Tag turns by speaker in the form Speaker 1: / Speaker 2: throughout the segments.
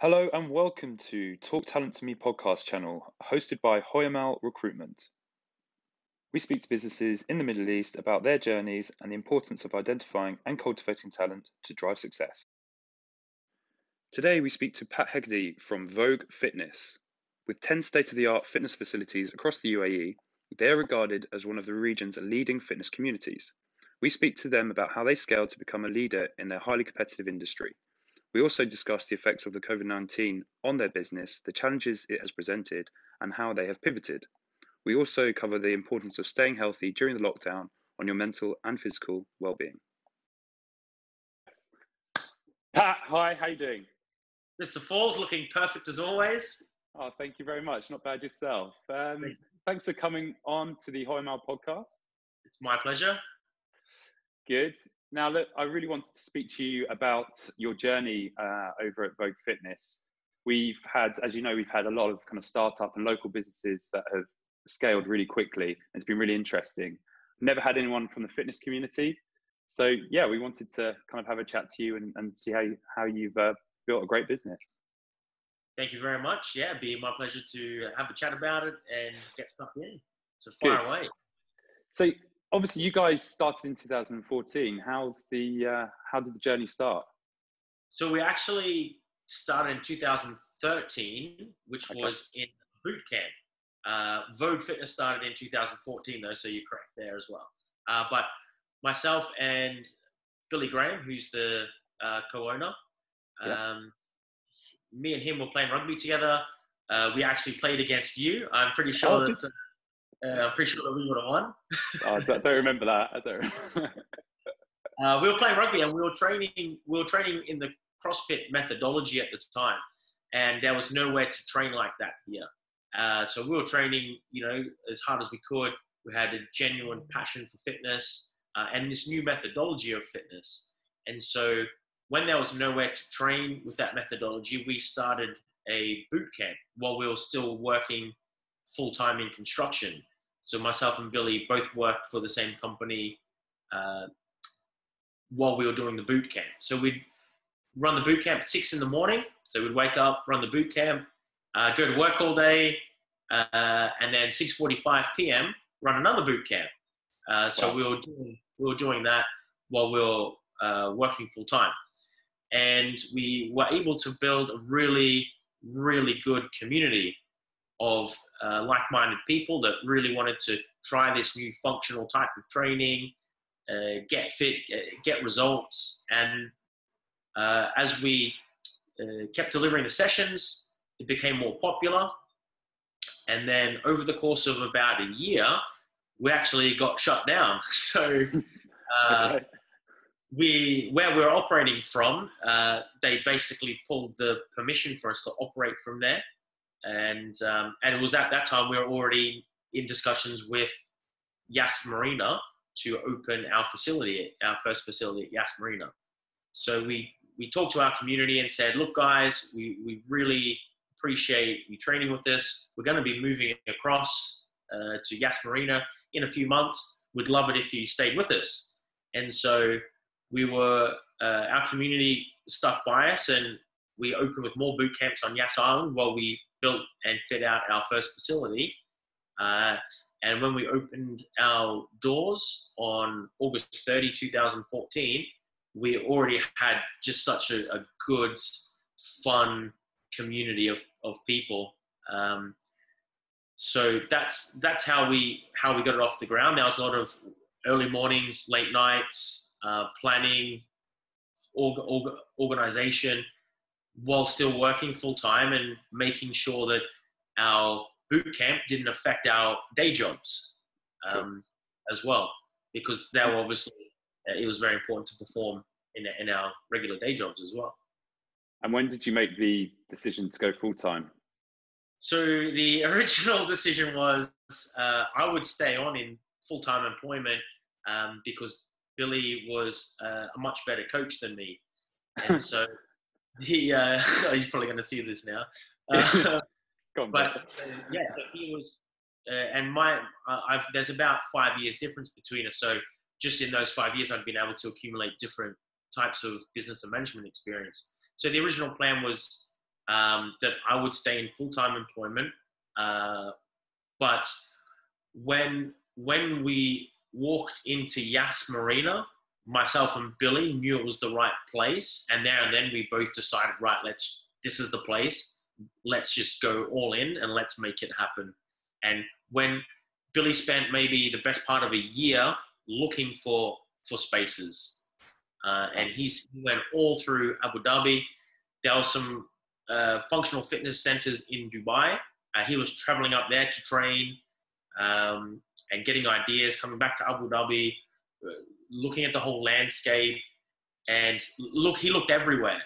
Speaker 1: Hello and welcome to Talk Talent to Me podcast channel, hosted by Hoyamal Recruitment. We speak to businesses in the Middle East about their journeys and the importance of identifying and cultivating talent to drive success. Today we speak to Pat Hegarty from Vogue Fitness. With 10 state-of-the-art fitness facilities across the UAE, they are regarded as one of the region's leading fitness communities. We speak to them about how they scaled to become a leader in their highly competitive industry. We also discuss the effects of the COVID-19 on their business, the challenges it has presented, and how they have pivoted. We also cover the importance of staying healthy during the lockdown on your mental and physical well-being. Pat, hi, how are you doing?
Speaker 2: Mr. Fawls, looking perfect as always.
Speaker 1: Oh, thank you very much. Not bad yourself. Thanks for coming on to the Hoyamal podcast.
Speaker 2: It's my pleasure.
Speaker 1: Good. Now, look, I really wanted to speak to you about your journey over at Vogue Fitness. We've had, as you know, we've had a lot of kind of startup and local businesses that have scaled really quickly. It's been really interesting. Never had anyone from the fitness community. So yeah, we wanted to kind of have a chat to you and see how you've built a great business.
Speaker 2: Thank you very much. Yeah, it'd be my pleasure to have a chat about it and get stuck in. So fire away.
Speaker 1: So obviously you guys started in 2014. How did the journey start?
Speaker 2: So we actually started in 2013, which was in boot camp. Vogue Fitness started in 2014 though, so you're correct there as well. But myself and Billy Graham, who's the co-owner, me and him were playing rugby together. We actually played against you. I'm pretty sure that we would have won.
Speaker 1: I don't remember that. I don't remember.
Speaker 2: We were playing rugby and we were training in the CrossFit methodology at the time, and there was nowhere to train like that here. So we were training, as hard as we could. We had a genuine passion for fitness and this new methodology of fitness. And so when there was nowhere to train with that methodology, we started a boot camp while we were still working full-time in construction. So myself and Billy both worked for the same company while we were doing the boot camp. So we'd run the boot camp at 6 in the morning. So we'd wake up, run the boot camp, go to work all day, and then 6:45 p.m. run another boot camp. So we were doing that while we were working full-time. And we were able to build a really, really good community of like-minded people that really wanted to try this new functional type of training, get fit, get results. And as we kept delivering the sessions, it became more popular. And then over the course of about a year, we actually got shut down. So where we're operating from, they basically pulled the permission for us to operate from there. And it was at that time we were already in discussions with Yas Marina to open our first facility at Yas Marina. So we talked to our community and said, look guys, we really appreciate you training with us. We're going to be moving across to Yas Marina in a few months. We'd love it if you stayed with us. And so our community stuck by us, and we opened with more boot camps on Yas Island while we built and fit out our first facility. And when we opened our doors on August 30, 2014, we already had just such a good, fun community of people. So that's how we got it off the ground. There was a lot of early mornings, late nights, planning, organization, while still working full time and making sure that our boot camp didn't affect our day jobs as well, because they were obviously, it was very important to perform in our regular day jobs as well.
Speaker 1: And when did you make the decision to go full time?
Speaker 2: So the original decision was I would stay on in full-time employment because Billy was a much better coach than me. And so he's probably going to see this now. So he was, and there's about 5 years difference between us. So just in those 5 years, I've been able to accumulate different types of business and management experience. So the original plan was that I would stay in full-time employment. But when we walked into Yas Marina, myself and Billy knew it was the right place, and there and then we both decided, right, this is the place. Let's just go all in and let's make it happen. And when Billy spent maybe the best part of a year looking for spaces, and he went all through Abu Dhabi. There were some functional fitness centers in Dubai. He was traveling up there to train and getting ideas, coming back to Abu Dhabi, looking at the whole landscape. And he looked everywhere.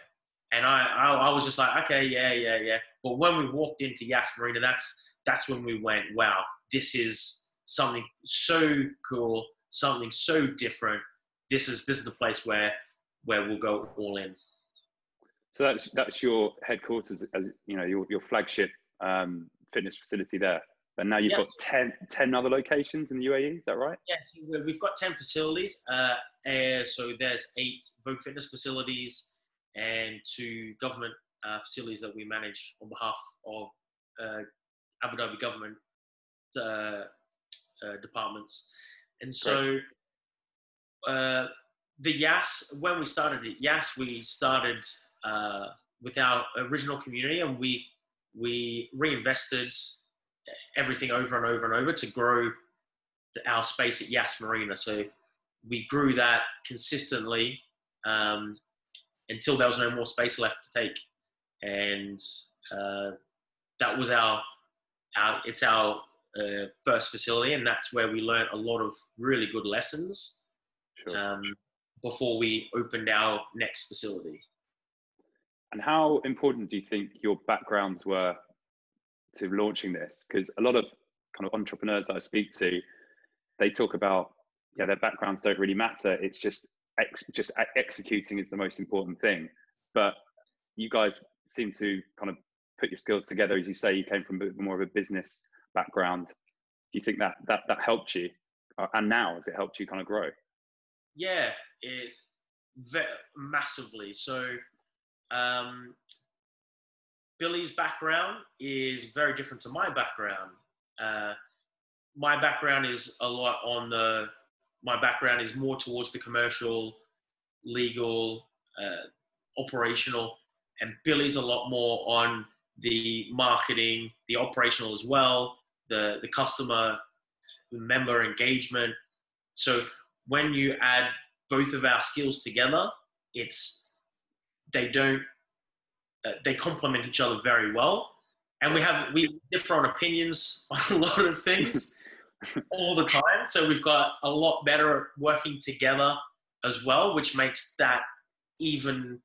Speaker 2: And I was just like, okay, yeah. But when we walked into Yas Marina, that's when we went, wow, this is something so cool, something so different. This is the place where we'll go all in.
Speaker 1: So that's your headquarters, as you know, your flagship fitness facility there. And now you've got 10 other locations in the UAE. Is that right?
Speaker 2: Yes, we've got 10 facilities. So there's 8 Vogue Fitness facilities and 2 government facilities that we manage on behalf of Abu Dhabi government departments. And so the Yas, when we started at Yas, we started with our original community, and we reinvested everything over and over and over to grow our space at Yas Marina. So we grew that consistently until there was no more space left to take. And that was our first facility, and that's where we learned a lot of really good lessons before we opened our next facility.
Speaker 1: And how important do you think your backgrounds were to launching this? Because a lot of kind of entrepreneurs that I speak to, they talk about, their backgrounds don't really matter. It's just executing is the most important thing. But you guys seem to kind of put your skills together. As you say, you came from more of a business background. Do you think that helped you? And now, has it helped you kind of grow?
Speaker 2: Yeah, massively. So Billy's background is very different to my background. My background is my background is more towards the commercial, legal, operational, and Billy's a lot more on the marketing, the operational as well, the customer, the member engagement. So when you add both of our skills together, they complement each other very well. And we differ on opinions on a lot of things all the time. So we've got a lot better at working together as well, which makes that even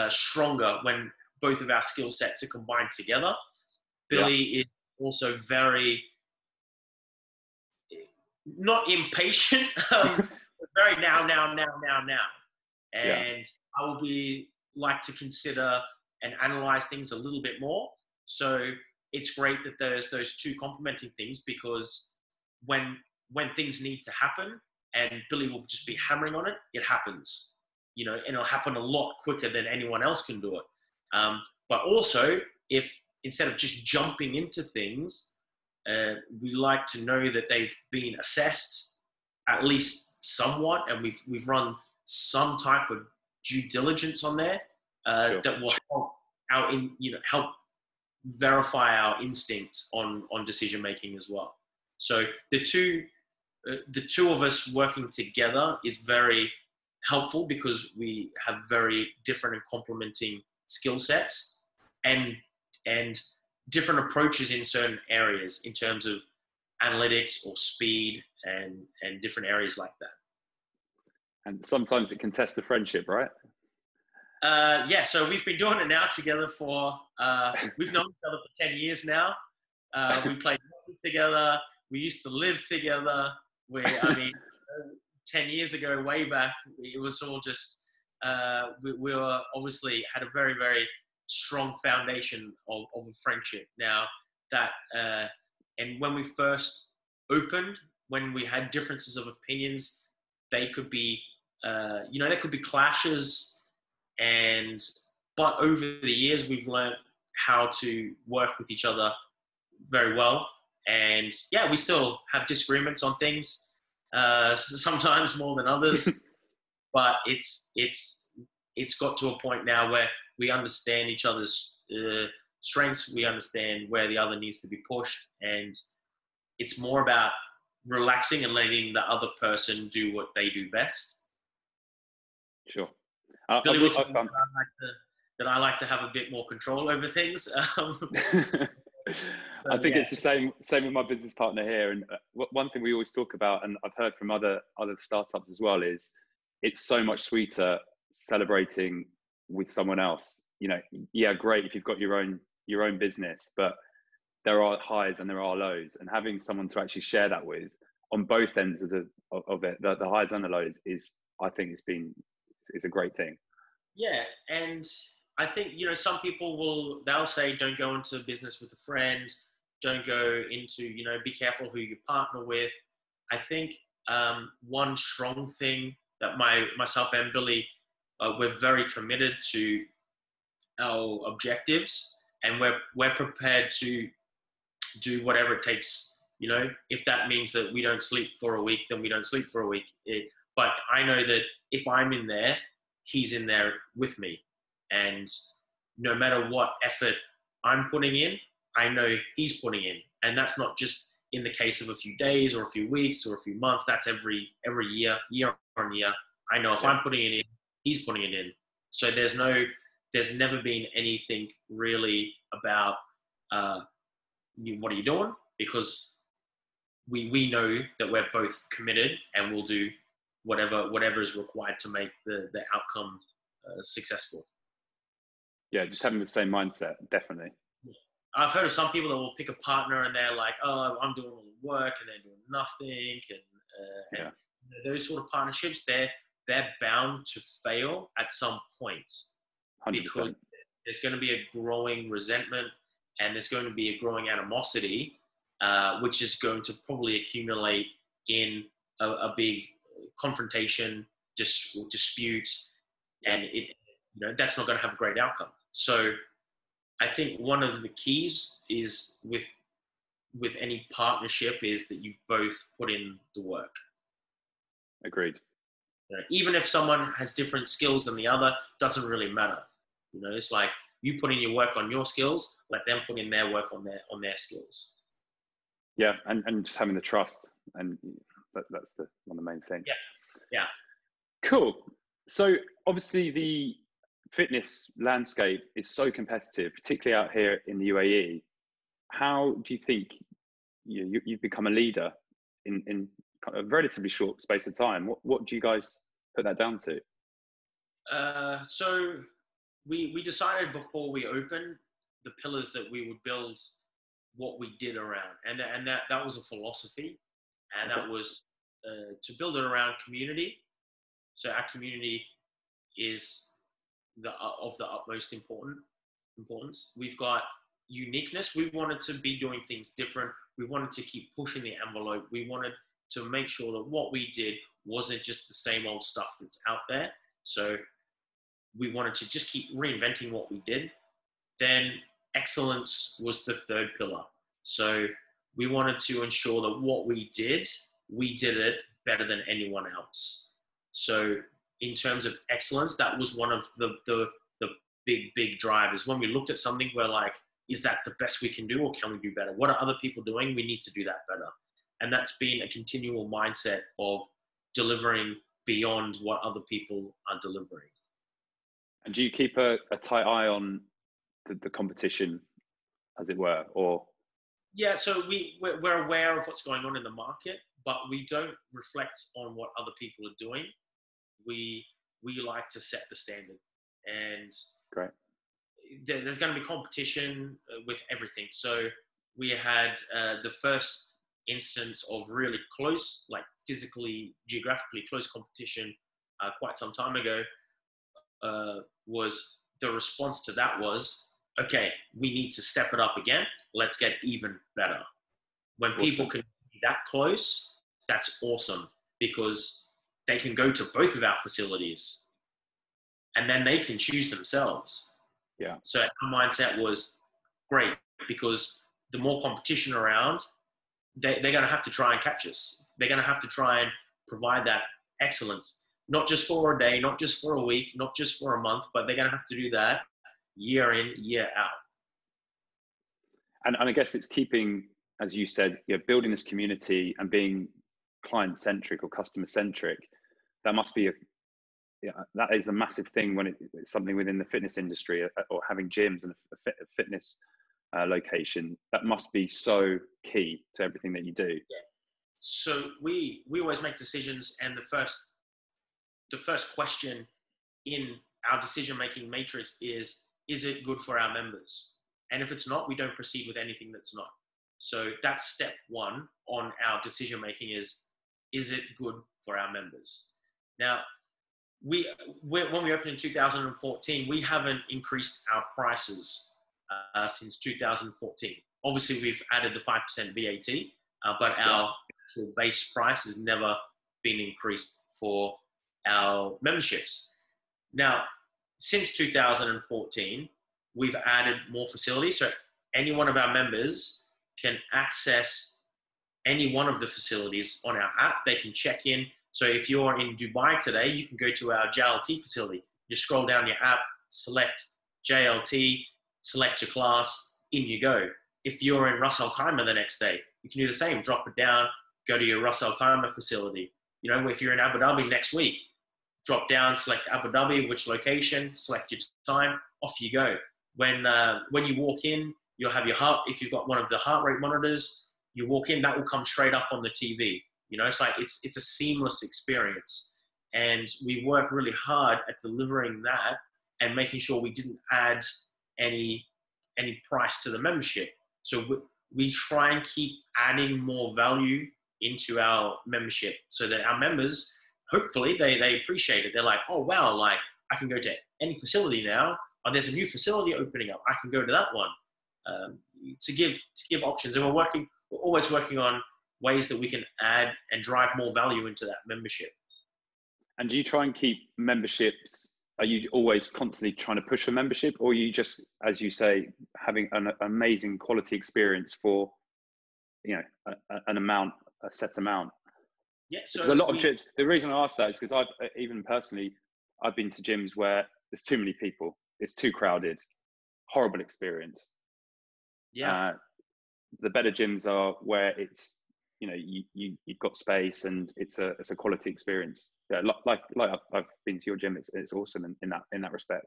Speaker 2: stronger when both of our skill sets are combined together. Billy is also very, not impatient, but very now. And I will like to consider and analyze things a little bit more. So it's great that there's those two complementing things, because when things need to happen and Billy will just be hammering on it, it happens, and it'll happen a lot quicker than anyone else can do it. But also, if instead of just jumping into things, we like to know that they've been assessed at least somewhat, and we've run some type of due diligence on there that will help verify our instinct on decision making as well. So the two of us working together is very helpful, because we have very different and complementing skill sets and different approaches in certain areas in terms of analytics or speed and different areas like that.
Speaker 1: And sometimes it can test the friendship, right?
Speaker 2: So we've been doing it now together for, we've known each other for 10 years now. We played together. We used to live together. 10 years ago, way back, it was all just, we were obviously had a very, very strong foundation of a friendship now that, and when we first opened, when we had differences of opinions, they could be, there could be clashes, but over the years we've learned how to work with each other very well. And yeah, we still have disagreements on things, sometimes more than others, but it's got to a point now where we understand each other's strengths. We understand where the other needs to be pushed, and it's more about relaxing and letting the other person do what they do best.
Speaker 1: Sure.
Speaker 2: Billy will tell me that I like to have a bit more control over things.
Speaker 1: I think it's the same with my business partner here. And one thing we always talk about, and I've heard from other startups as well, is it's so much sweeter celebrating with someone else. You know, yeah, great if you've got your own business, but there are highs and there are lows, and having someone to actually share that with on both ends of it, the highs and the lows, is, I think, it's a great thing.
Speaker 2: Yeah, and I think, you know, some people they'll say, don't go into business with a friend, don't go into, you know, be careful who you partner with. I think one strong thing that myself and Billy, we're very committed to our objectives, and we're prepared to do whatever it takes. You know, if that means that we don't sleep for a week, then we don't sleep for a week. But I know that if I'm in there, he's in there with me. And no matter what effort I'm putting in, I know he's putting in. And that's not just in the case of a few days or a few weeks or a few months. That's every year on year. I know if I'm putting it in, he's putting it in. So there's never been anything really about what are you doing? Because we know that we're both committed, and we'll do whatever is required to make the outcome successful.
Speaker 1: Yeah, just having the same mindset, definitely.
Speaker 2: I've heard of some people that will pick a partner and they're like, oh, I'm doing all the work and they're doing nothing. And those sort of partnerships, they're bound to fail at some point.
Speaker 1: 100%.
Speaker 2: Because there's going to be a growing resentment, and there's going to be a growing animosity, which is going to probably accumulate in a big confrontation, dispute, and that's not going to have a great outcome. So I think one of the keys is with any partnership is that you both put in the work.
Speaker 1: Agreed.
Speaker 2: Even if someone has different skills than the other, doesn't really matter. It's like you put in your work on your skills, let them put in their work on their skills.
Speaker 1: Yeah, and just having the trust, and that's one of the main things.
Speaker 2: Yeah.
Speaker 1: Cool. So obviously the fitness landscape is so competitive, particularly out here in the UAE. How do you think you've become a leader in a relatively short space of time? What do you guys put that down to?
Speaker 2: So we decided before we opened the pillars that we would build what we did around, and that was a philosophy, and that was to build it around community. So our community is of the utmost importance. We've got uniqueness. We wanted to be doing things different. We wanted to keep pushing the envelope. We wanted to make sure that what we did wasn't just the same old stuff that's out there. So we wanted to just keep reinventing what we did. Then excellence was the third pillar. So we wanted to ensure that what we did it better than anyone else. So in terms of excellence, that was one of the big drivers. When we looked at something, we're like, is that the best we can do, or can we do better? What are other people doing? We need to do that better. And that's been a continual mindset of delivering beyond what other people are delivering.
Speaker 1: And do you keep a tight eye on the competition, as it were, or?
Speaker 2: Yeah, so we're aware of what's going on in the market, but we don't reflect on what other people are doing. We like to set the standard, and
Speaker 1: great.
Speaker 2: There's going to be competition with everything. So we had the first instance of really close, like physically, geographically close competition quite some time ago. Was the response to that was, okay, we need to step it up again. Let's get even better. When people can be that close, that's awesome, because they can go to both of our facilities and then they can choose themselves.
Speaker 1: Yeah.
Speaker 2: So our mindset was, great, because the more competition around, they're going to have to try and catch us. They're going to have to try and provide that excellence, not just for a day, not just for a week, not just for a month, but they're going to have to do that year in, year out.
Speaker 1: And I guess it's keeping, as you said, building this community and being client-centric or customer-centric. That must be that is a massive thing when it's something within the fitness industry, or having gyms and a fitness location. That must be so key to everything that you do.
Speaker 2: Yeah. So we always make decisions, and the first question in our decision-making matrix is it good for our members? And if it's not, we don't proceed with anything that's not. So that's step one on our decision-making is it good for our members? Now, when we opened in 2014, we haven't increased our prices since 2014. Obviously, we've added the 5% VAT, but our actual base price has never been increased for our memberships. Now, since 2014, we've added more facilities. So any one of our members can access any one of the facilities on our app. They can check in. So if you're in Dubai today, you can go to our JLT facility. You scroll down your app, select JLT, select your class, in you go. If you're in Ras Al Khaimah the next day, you can do the same. Drop it down, go to your Ras Al Khaimah facility. You know, if you're in Abu Dhabi next week, drop down, select Abu Dhabi, which location, select your time, off you go. When you walk in, you'll have your heart. If you've got one of the heart rate monitors, you walk in, that will come straight up on the TV. You know, it's like it's a seamless experience, and we work really hard at delivering that and making sure we didn't add any price to the membership. So we try and keep adding more value into our membership so that our members, hopefully, they appreciate it. They're like, oh wow, like I can go to any facility now. Oh, there's a new facility opening up. I can go to that one. To give options, and we're always working on ways that we can add and drive more value into that membership.
Speaker 1: And do you try and keep memberships? Are you always constantly trying to push for membership, or are you just, as you say, having an amazing quality experience for, a set amount?
Speaker 2: Yeah. So
Speaker 1: because a lot of gyms. The reason I ask that is because I've been to gyms where there's too many people. It's too crowded. Horrible experience.
Speaker 2: Yeah.
Speaker 1: The better gyms are where it's, you've got space and it's a quality experience. Yeah, like I've been to your gym. It's awesome in that respect.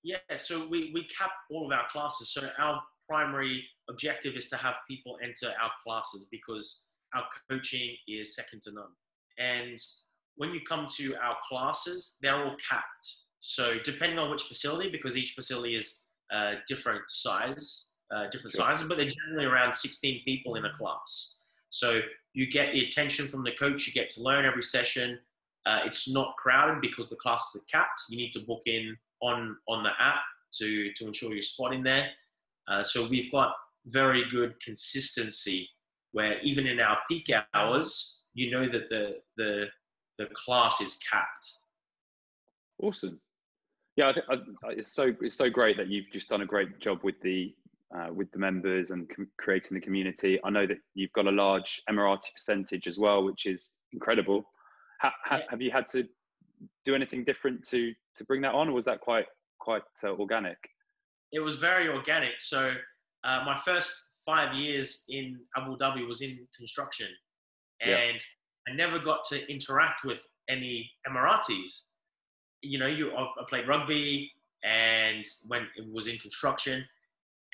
Speaker 2: Yeah. So we cap all of our classes. So our primary objective is to have people enter our classes because our coaching is second to none. And when you come to our classes, they're all capped. So depending on which facility, because each facility is different sizes, but they're generally around 16 people in a class. So you get the attention from the coach, you get to learn every session. It's not crowded because the classes are capped. You need to book in on the app to ensure your spot in there. So we've got very good consistency where even in our peak hours, you know that the class is capped.
Speaker 1: Awesome. Yeah, it's so great that you've just done a great job with the members and creating the community. I know that you've got a large Emirati percentage as well, which is incredible. Have you had to do anything different to bring that on, or was that quite organic?
Speaker 2: It was very organic. So my first 5 years in Abu Dhabi was in construction, and I never got to interact with any Emiratis. I played rugby and when it was in construction.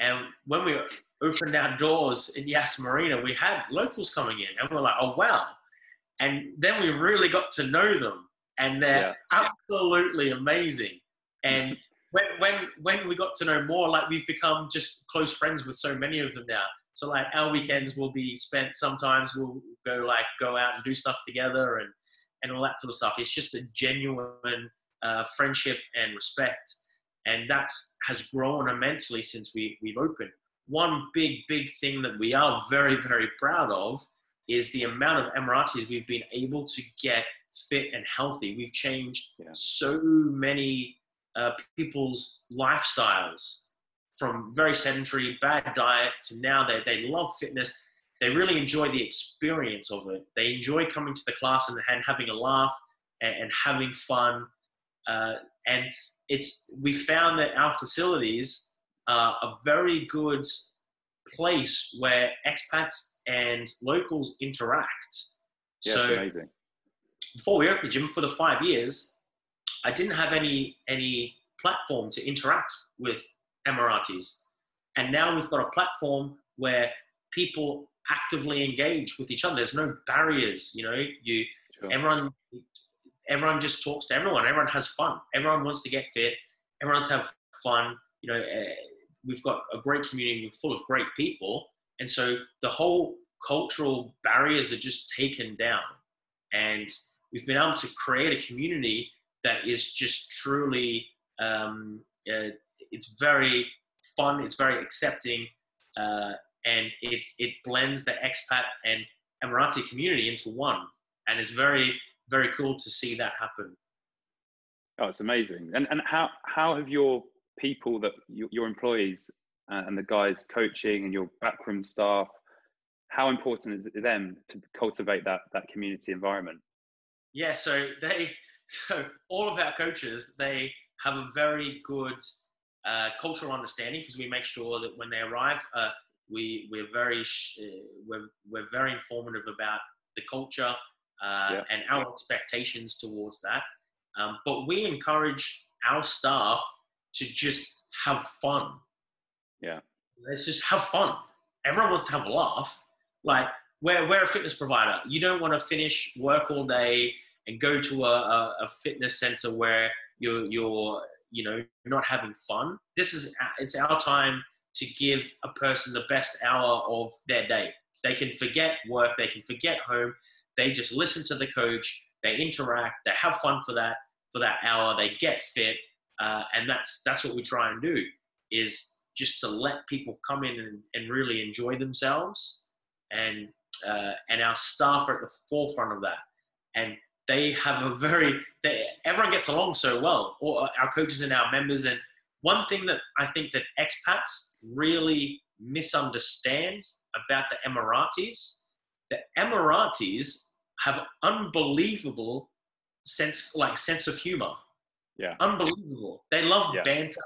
Speaker 2: And when we opened our doors in Yas Marina, we had locals coming in and we were like, oh, wow. And then we really got to know them, and they're absolutely amazing. And when we got to know more, like we've become just close friends with so many of them now. So like our weekends will be spent, sometimes we'll go out and do stuff together and all that sort of stuff. It's just a genuine friendship and respect. And that has grown immensely since we've opened. One big thing that we are very, very proud of is the amount of Emiratis we've been able to get fit and healthy. We've changed so many people's lifestyles from very sedentary, bad diet to now they love fitness. They really enjoy the experience of it. They enjoy coming to the class and having a laugh and having fun. And we found that our facilities are a very good place where expats and locals interact.
Speaker 1: Yeah,
Speaker 2: So
Speaker 1: it's amazing.
Speaker 2: before we opened the gym, for the 5 years, I didn't have any platform to interact with Emiratis. And now we've got a platform where people actively engage with each other. There's no barriers, you know.
Speaker 1: Sure.
Speaker 2: Everyone just talks to everyone. Everyone has fun. Everyone wants to get fit. Everyone's have fun. You know, we've got a great community full of great people. And so the whole cultural barriers are just taken down. And we've been able to create a community that is just truly, it's very fun. It's very accepting. And it blends the expat and Emirati community into one. And it's very, very cool to see that happen.
Speaker 1: Oh, it's amazing. And how have your people, your employees and the guys coaching and your backroom staff, how important is it to them to cultivate that community environment?
Speaker 2: Yeah, so all of our coaches, they have a very good cultural understanding, because we make sure that when they arrive, we're very informative about the culture and our expectations towards that. But we encourage our staff to just have fun.
Speaker 1: Yeah.
Speaker 2: Let's just have fun. Everyone wants to have a laugh. Like, we're a fitness provider. You don't want to finish work all day and go to a fitness center where you're not having fun. It's our time to give a person the best hour of their day. They can forget work. They can forget home. They just listen to the coach. They interact. They have fun for that hour. They get fit, and that's what we try and do, is just to let people come in and really enjoy themselves. And our staff are at the forefront of that. And they have everyone gets along so well, or our coaches and our members. And one thing that I think that expats really misunderstand about the Emiratis have unbelievable sense of humor.
Speaker 1: Yeah.
Speaker 2: Unbelievable. They love banter.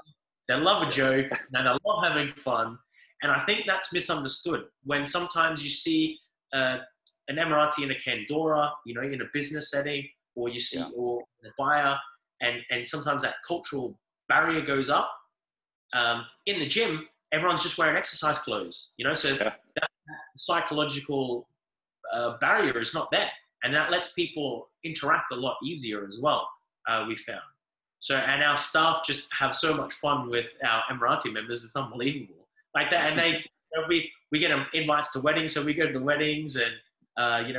Speaker 2: They love a joke. And they love having fun. And I think that's misunderstood when sometimes you see an Emirati in a Candora, in a business setting, or you see, or a buyer, and sometimes that cultural barrier goes up. In the gym, everyone's just wearing exercise clothes, so that psychological barrier is not there. And that lets people interact a lot easier as well, we found. So, and our staff just have so much fun with our Emirati members. It's unbelievable. Like that. And we get invites to weddings. So we go to the weddings, and,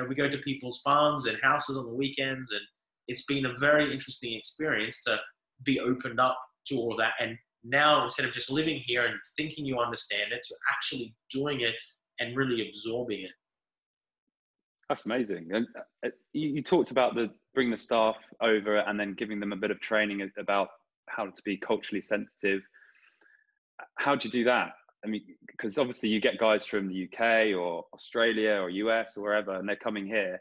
Speaker 2: we go to people's farms and houses on the weekends. And it's been a very interesting experience to be opened up to all of that. And now, instead of just living here and thinking you understand it, to actually doing it and really absorbing it.
Speaker 1: That's amazing. And you talked about bringing the staff over and then giving them a bit of training about how to be culturally sensitive. How do you do that? I mean, because obviously you get guys from the UK or Australia or US or wherever, and they're coming here,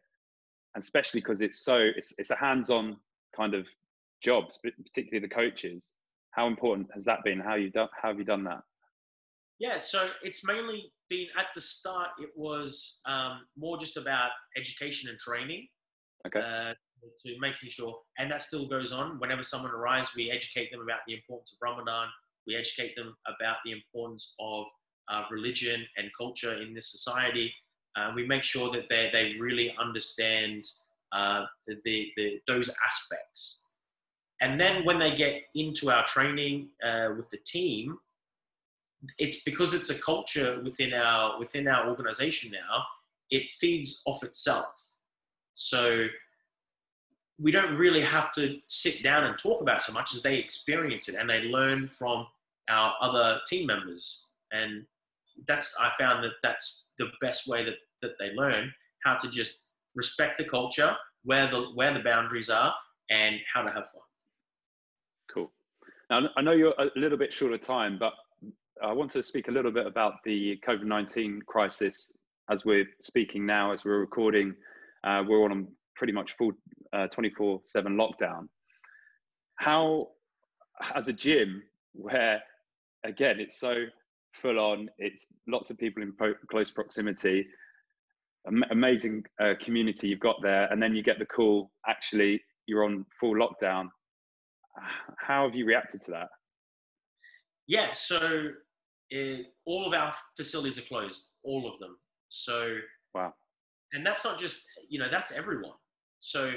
Speaker 1: and especially because it's a hands-on kind of job, particularly the coaches. How important has that been? How have you done that?
Speaker 2: Yeah, so it's mainly been, at the start, it was more just about education and training.
Speaker 1: Okay.
Speaker 2: To making sure, and that still goes on. Whenever someone arrives, we educate them about the importance of Ramadan. We educate them about the importance of religion and culture in this society. We make sure that they really understand those aspects. And then when they get into our training with the team, it's because it's a culture within our organization now. It feeds off itself. So we don't really have to sit down and talk about it so much as they experience it and they learn from our other team members. And I found that's the best way that they learn how to just respect the culture, where the boundaries are, and how to have fun.
Speaker 1: Cool. Now, I know you're a little bit short of time, but I want to speak a little bit about the COVID-19 crisis as we're speaking now, as we're recording. We're on a pretty much full 24/7 lockdown. How, as a gym where, again, it's so full on, it's lots of people in close proximity, amazing community you've got there, and then you get the call, actually, you're on full lockdown. How have you reacted to that?
Speaker 2: Yeah, so all of our facilities are closed, all of them. So,
Speaker 1: Wow.
Speaker 2: and that's not just, that's everyone. So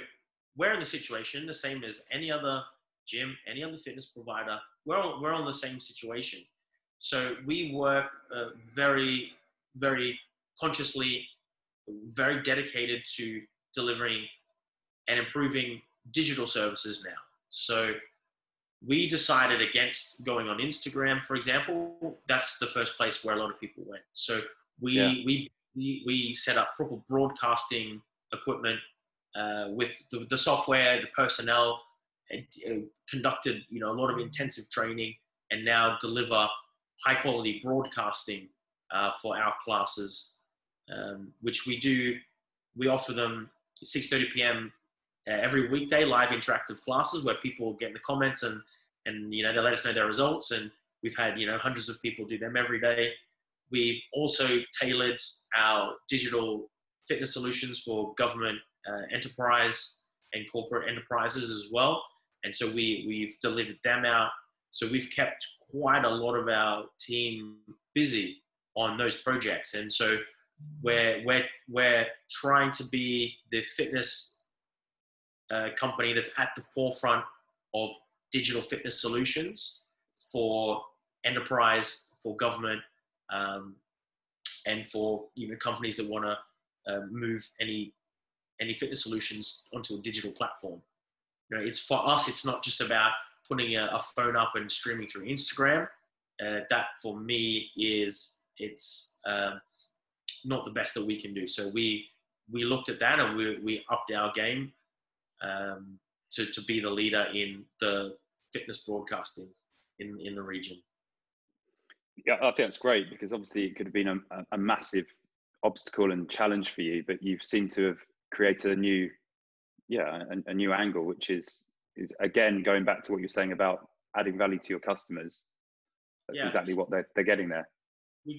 Speaker 2: we're in the situation, the same as any other gym, any other fitness provider. We're on the same situation. So we work very, very consciously, very dedicated to delivering and improving digital services now. So we decided against going on Instagram, for example. That's the first place where a lot of people went. So we set up proper broadcasting equipment with the software, the personnel, and conducted a lot of intensive training, and now deliver high quality broadcasting for our classes, which we do. We offer them 6:30 p.m. Every weekday, live interactive classes where people get in the comments and they let us know their results, and we've had hundreds of people do them every day. We've also tailored our digital fitness solutions for government, enterprise and corporate enterprises as well, and so we've delivered them out. So we've kept quite a lot of our team busy on those projects, and so we're trying to be the fitness company that's at the forefront of digital fitness solutions for enterprise, for government, and for companies that want to move any fitness solutions onto a digital platform. It's for us. It's not just about putting a phone up and streaming through Instagram. That for me it's not the best that we can do. So we looked at that and we upped our game to be the leader in the fitness broadcasting in the region.
Speaker 1: Yeah, I think that's great, because obviously it could have been a massive obstacle and challenge for you, but you've seemed to have created a new angle, which is again going back to what you're saying about adding value to your customers. That's exactly what they're getting there.
Speaker 2: We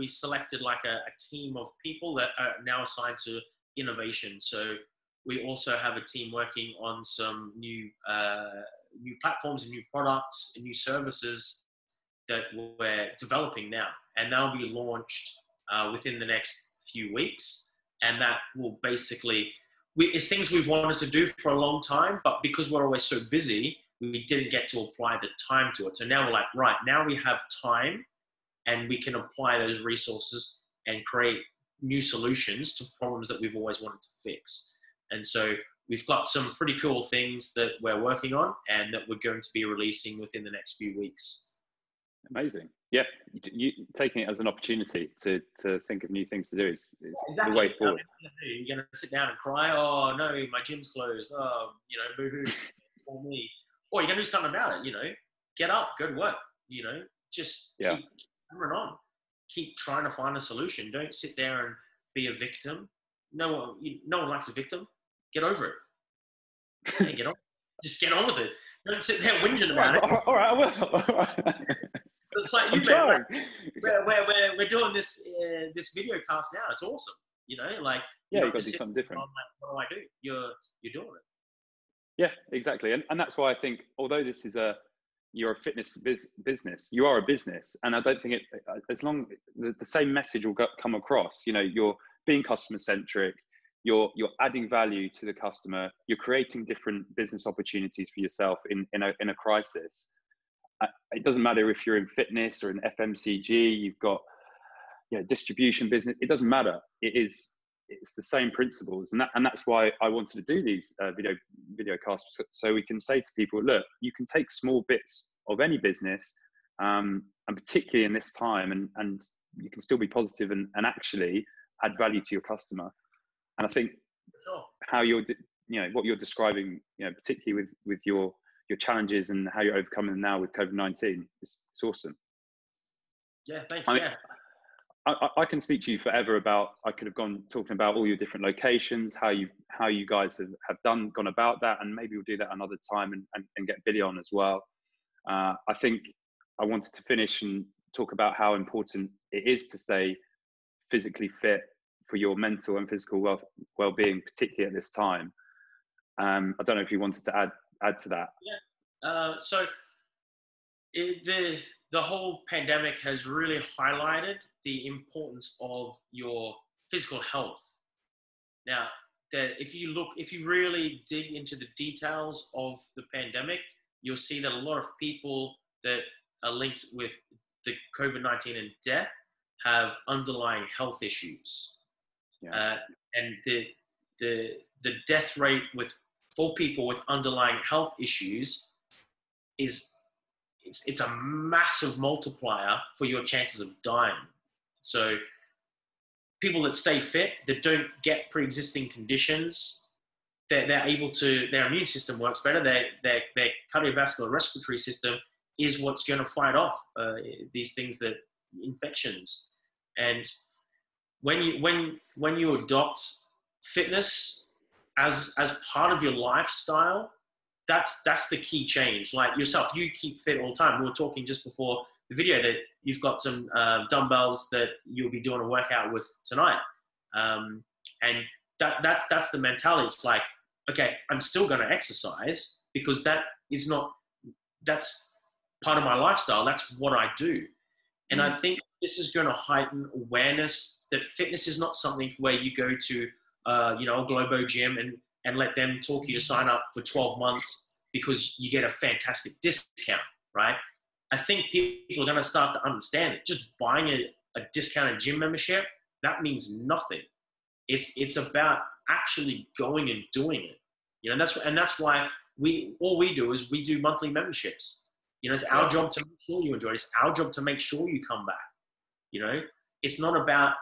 Speaker 2: selected like a team of people that are now assigned to innovation. So we also have a team working on some new platforms and new products and new services that we're developing now, and they'll be launched within the next few weeks. And that will basically, it's things we've wanted to do for a long time, but because we're always so busy, we didn't get to apply the time to it. So now we're like, right, now we have time and we can apply those resources and create new solutions to problems that we've always wanted to fix. And so we've got some pretty cool things that we're working on and that we're going to be releasing within the next few weeks.
Speaker 1: Amazing. Yeah, you taking it as an opportunity to think of new things to do is
Speaker 2: exactly
Speaker 1: the way forward.
Speaker 2: You're going to sit down and cry, oh no, my gym's closed, oh, boo-hoo for me. Or you're going to do something about it, get up, go to work, just keep hammering on. Keep trying to find a solution. Don't sit there and be a victim. No one likes a victim. Get over it. Yeah, get on. Just get on with it. Don't sit there whinging about it.
Speaker 1: All right, I will. All right.
Speaker 2: It's like you, man. We're doing this video cast now. It's awesome.
Speaker 1: You've got to do something different.
Speaker 2: What do I do? You're doing it.
Speaker 1: Yeah, exactly. And that's why I think, although this is you're a fitness business, you are a business, and I don't think as long the same message will come across. You're being customer centric. You're adding value to the customer. You're creating different business opportunities for yourself in a crisis. It doesn't matter if you're in fitness or in FMCG, you've got distribution business. It doesn't matter. It's the same principles, and that's why I wanted to do these video casts, so we can say to people, look, you can take small bits of any business, and particularly in this time, and you can still be positive and actually add value to your customer. And I think how what you're describing, particularly with your your challenges and how you're overcoming them now with COVID-19. It's awesome.
Speaker 2: Yeah, thanks.
Speaker 1: I mean,
Speaker 2: Yeah.
Speaker 1: I can speak to you forever about, I could have gone talking about all your different locations, how you guys have gone about that, and maybe we'll do that another time and get Billy on as well. I think I wanted to finish and talk about how important it is to stay physically fit for your mental and physical well-being, particularly at this time. I don't know if you wanted to add to that.
Speaker 2: Yeah. The whole pandemic has really highlighted the importance of your physical health. Now, that if you really dig into the details of the pandemic, you'll see that a lot of people that are linked with the COVID-19 and death have underlying health issues.
Speaker 1: Yeah.
Speaker 2: And the death rate for people with underlying health issues it's a massive multiplier for your chances of dying. So people that stay fit, that don't get pre-existing conditions, they're able to, their immune system works better, their cardiovascular respiratory system is what's going to fight off these things, that infections. And when you adopt fitness as part of your lifestyle, that's the key change. Like yourself, you keep fit all the time. We were talking just before the video that you've got some dumbbells that you'll be doing a workout with tonight, and that's the mentality. It's like, okay, I'm still going to exercise because that's part of my lifestyle. That's what I do. And I think this is going to heighten awareness that fitness is not something where you go to a Globo gym and let them talk you to sign up for 12 months because you get a fantastic discount, right? I think people are going to start to understand it. Just buying a discounted gym membership, that means nothing. It's about actually going and doing it. That's why all we do is we do monthly memberships. It's our job to make sure you enjoy it. It's our job to make sure you come back. It's not about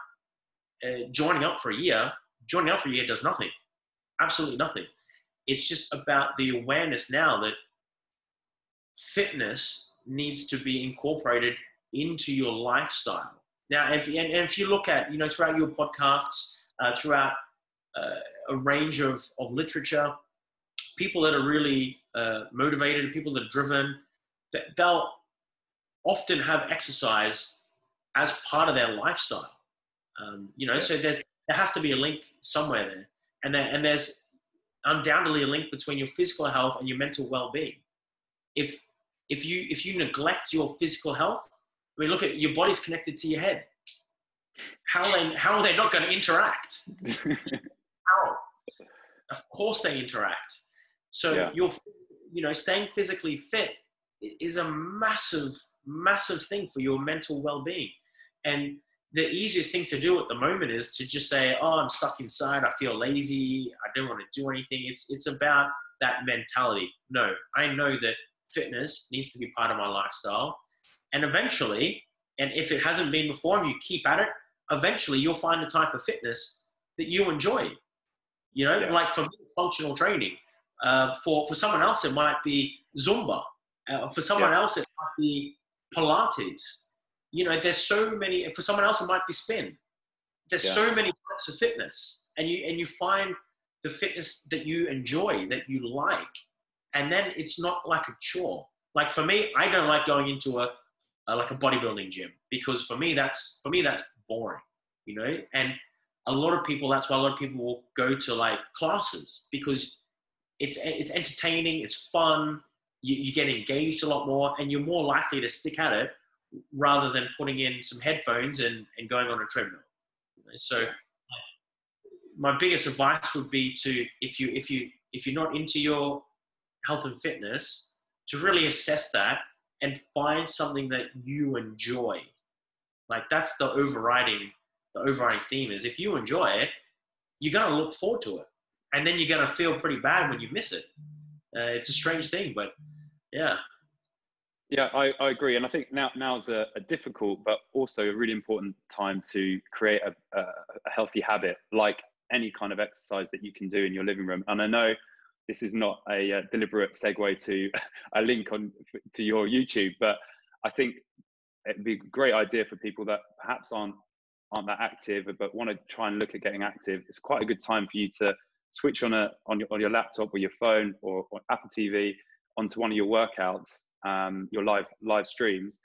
Speaker 2: joining up for a year. Joining up for a year does nothing. Absolutely nothing. It's just about the awareness now that fitness needs to be incorporated into your lifestyle. Now, if you look at, throughout your podcasts, throughout a range of literature, people that are really motivated, people that are driven, they'll often have exercise as part of their lifestyle. So there has to be a link somewhere there. And there's undoubtedly a link between your physical health and your mental well-being. If you neglect your physical health, I mean, look at your body's connected to your head. How are they not going to interact? How? Of course they interact. So staying physically fit is a massive, massive thing for your mental well-being. And the easiest thing to do at the moment is to just say, oh, I'm stuck inside. I feel lazy. I don't want to do anything. It's about that mentality. No, I know that fitness needs to be part of my lifestyle. And eventually, and if it hasn't been before and you keep at it, eventually you'll find the type of fitness that you enjoy. Like for me, functional training. For someone else, it might be Zumba. For someone else, it might be Pilates. There's so many. For someone else, it might be spin. There's so many types of fitness, and you find the fitness that you enjoy, that you like, and then it's not like a chore. Like for me, I don't like going into a bodybuilding gym because for me that's boring, And a lot of people, that's why a lot of people will go to like classes because it's entertaining, it's fun, you get engaged a lot more, and you're more likely to stick at it rather than putting in some headphones and going on a treadmill. So my biggest advice would be to, if you're not into your health and fitness, to really assess that and find something that you enjoy. Like that's the overriding theme is if you enjoy it, you're going to look forward to it. And then you're going to feel pretty bad when you miss it. It's a strange thing, but yeah.
Speaker 1: Yeah, I agree. And I think now is a difficult, but also a really important time to create a healthy habit, like any kind of exercise that you can do in your living room. And I know this is not a deliberate segue to a link to your YouTube, but I think it'd be a great idea for people that perhaps aren't that active but want to try and look at getting active. It's quite a good time for you to switch on your laptop or your phone or Apple TV onto one of your workouts, your live streams,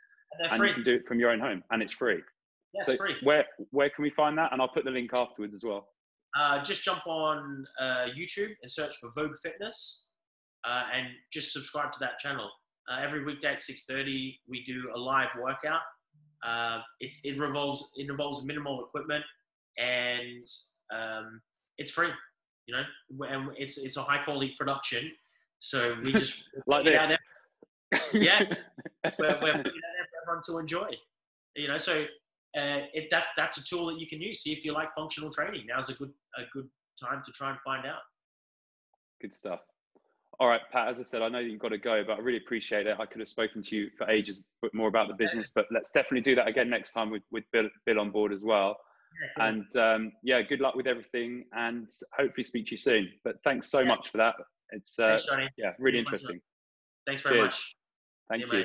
Speaker 1: and you can do it from your own home, and it's free.
Speaker 2: Yeah,
Speaker 1: so
Speaker 2: it's free.
Speaker 1: Where can we find that? And I'll put the link afterwards as well.
Speaker 2: Just jump on YouTube and search for Vogue Fitness, and just subscribe to that channel. Every weekday at 6:30, we do a live workout. It involves minimal equipment, and it's free. You know, and it's a high quality production. So we just
Speaker 1: like this.
Speaker 2: Out there. Yeah, we're putting it out there for everyone to enjoy. You know, so that's a tool that you can use. See if you like functional training. Now's a good time to try and find out.
Speaker 1: Good stuff. All right, Pat, as I said, I know you've got to go, but I really appreciate it. I could have spoken to you for ages, but more about the business, but let's definitely do that again next time with Bill on board as well. Yeah, cool. And good luck with everything, and hopefully speak to you soon. But thanks so much for that. It's
Speaker 2: thanks, Johnny.
Speaker 1: really interesting.
Speaker 2: Thanks very much.
Speaker 1: Thank you.